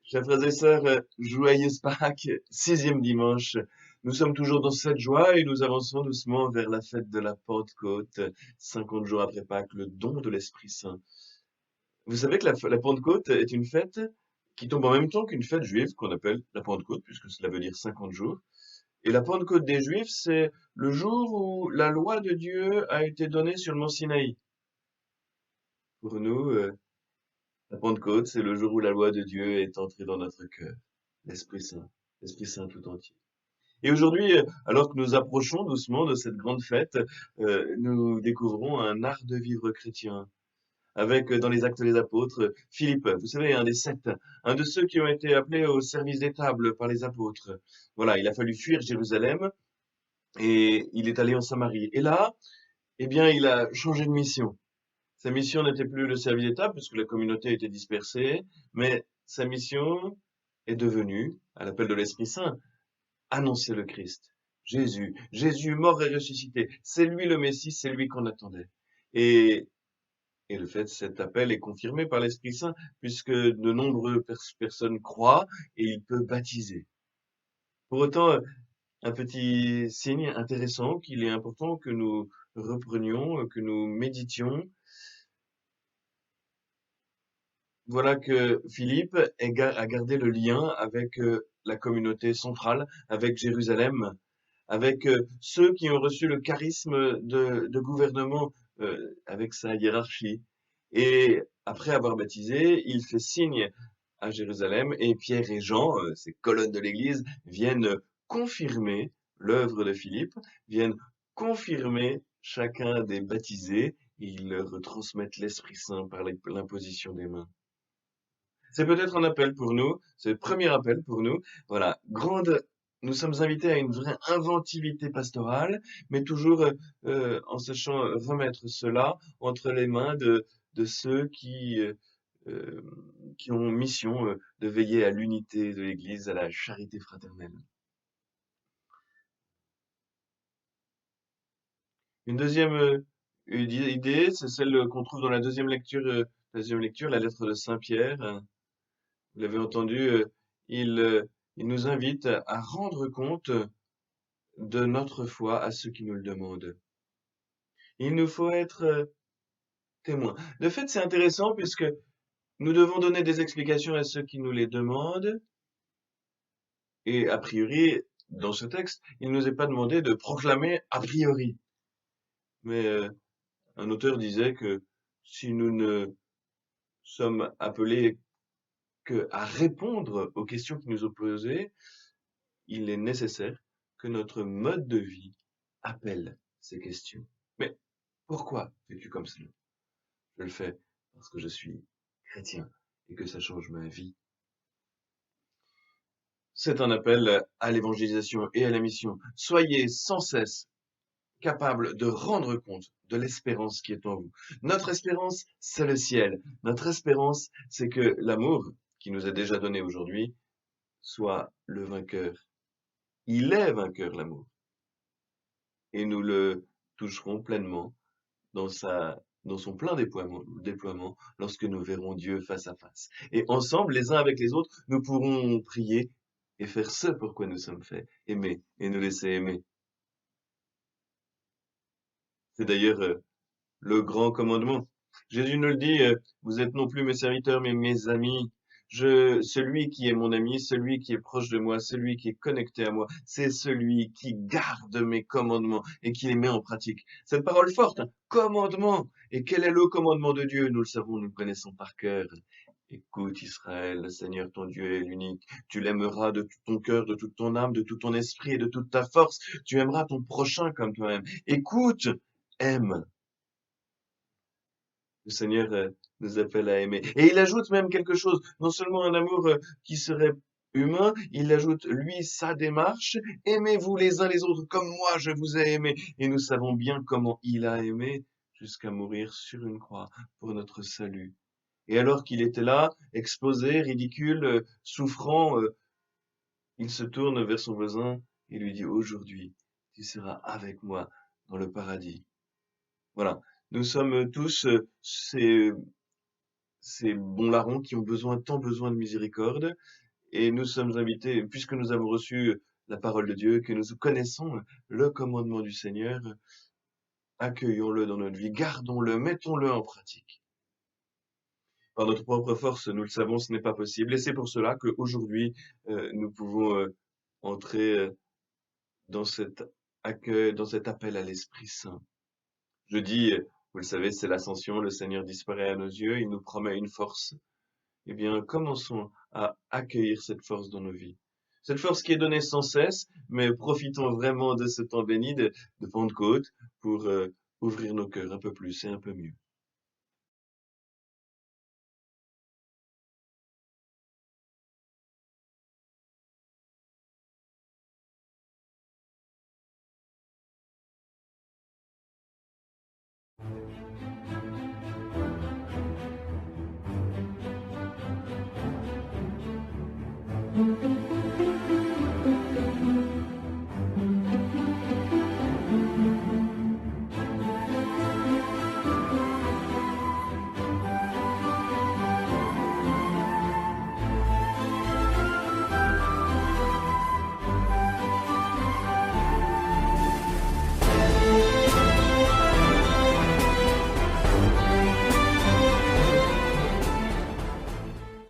Chers frères et sœurs, joyeuse Pâques, sixième dimanche. Nous sommes toujours dans cette joie et nous avançons doucement vers la fête de la Pentecôte, 50 jours après Pâques, le don de l'Esprit Saint. Vous savez que la Pentecôte est une fête qui tombe en même temps qu'une fête juive qu'on appelle la Pentecôte, puisque cela veut dire 50 jours. Et la Pentecôte des Juifs, c'est le jour où la loi de Dieu a été donnée sur le mont Sinaï. Pour nous, la Pentecôte, c'est le jour où la loi de Dieu est entrée dans notre cœur, l'Esprit Saint, l'Esprit Saint tout entier. Et aujourd'hui, alors que nous approchons doucement de cette grande fête, nous découvrons un art de vivre chrétien. Avec, dans les Actes des Apôtres, Philippe, vous savez, un des sept, un de ceux qui ont été appelés au service des tables par les apôtres. Voilà, il a fallu fuir Jérusalem et il est allé en Samarie. Et là, eh bien, il a changé de mission. Sa mission n'était plus le service des tables, puisque la communauté était dispersée, mais sa mission est devenue, à l'appel de l'Esprit Saint, annoncer le Christ. Jésus, Jésus mort et ressuscité. C'est lui le Messie, c'est lui qu'on attendait. Et, et le fait, cet appel est confirmé par l'Esprit Saint, puisque de nombreuses personnes croient et il peut baptiser. Pour autant, un petit signe intéressant qu'il est important que nous reprenions, que nous méditions. Voilà que Philippe a gardé le lien avec la communauté centrale, avec Jérusalem, avec ceux qui ont reçu le charisme de gouvernement, avec sa hiérarchie. Et après avoir baptisé, il fait signe à Jérusalem et Pierre et Jean, ces colonnes de l'Église, viennent confirmer l'œuvre de Philippe, viennent confirmer chacun des baptisés et ils leur transmettent l'Esprit Saint par l'imposition des mains. C'est peut-être un appel pour nous, c'est le premier appel pour nous. Voilà, nous sommes invités à une vraie inventivité pastorale, mais toujours en sachant remettre cela entre les mains de ceux euh, qui ont mission de veiller à l'unité de l'Église, à la charité fraternelle. Une deuxième idée, c'est celle qu'on trouve dans la deuxième lecture, la lettre de Saint Pierre. Vous l'avez entendu, il, euh, il nous invite à rendre compte de notre foi à ceux qui nous le demandent. Il nous faut être témoins. De fait, c'est intéressant puisque nous devons donner des explications à ceux qui nous les demandent. Et a priori, dans ce texte, il ne nous est pas demandé de proclamer a priori. Mais un auteur disait que si nous ne sommes appelés que à répondre aux questions qui nous sont posées, il est nécessaire que notre mode de vie appelle ces questions. Mais pourquoi fais-tu comme cela? Je le fais parce que je suis chrétien et que ça change ma vie. C'est un appel à l'évangélisation et à la mission. Soyez sans cesse capables de rendre compte de l'espérance qui est en vous. Notre espérance, c'est le ciel. Notre espérance, c'est que l'amour qui nous est déjà donné aujourd'hui soit le vainqueur. Il est vainqueur, l'amour. Et nous le toucherons pleinement dans son plein déploiement lorsque nous verrons Dieu face à face. Et ensemble, les uns avec les autres, nous pourrons prier et faire ce pourquoi nous sommes faits, aimer et nous laisser aimer. C'est d'ailleurs le grand commandement. Jésus nous le dit, vous êtes non plus mes serviteurs, mais mes amis. Celui qui est mon ami, celui qui est proche de moi, celui qui est connecté à moi, c'est celui qui garde mes commandements et qui les met en pratique. Cette parole forte, hein, commandement. Et quel est le commandement de Dieu? Nous le savons, nous le connaissons par cœur. Écoute Israël, le Seigneur ton Dieu est l'unique. Tu l'aimeras de tout ton cœur, de toute ton âme, de tout ton esprit et de toute ta force. Tu aimeras ton prochain comme toi-même. Écoute, aime. Le Seigneur nous appelle à aimer. Et il ajoute même quelque chose, non seulement un amour qui serait humain, il ajoute, lui, sa démarche, aimez-vous les uns les autres comme moi je vous ai aimé. Et nous savons bien comment il a aimé jusqu'à mourir sur une croix pour notre salut. Et alors qu'il était là, exposé, ridicule, souffrant, il se tourne vers son voisin et lui dit, aujourd'hui, tu seras avec moi dans le paradis. Voilà. Nous sommes tous ces bons larrons qui ont tant besoin de miséricorde, et nous sommes invités, puisque nous avons reçu la parole de Dieu, que nous connaissons le commandement du Seigneur, accueillons-le dans notre vie, gardons-le, mettons-le en pratique. Par notre propre force, nous le savons, ce n'est pas possible, et c'est pour cela qu'aujourd'hui, nous pouvons entrer dans cet accueil, dans cet appel à l'Esprit Saint. Jeudi, vous le savez, c'est l'ascension, le Seigneur disparaît à nos yeux, il nous promet une force. Eh bien, commençons à accueillir cette force dans nos vies. Cette force qui est donnée sans cesse, mais profitons vraiment de ce temps béni de Pentecôte pour ouvrir nos cœurs un peu plus et un peu mieux.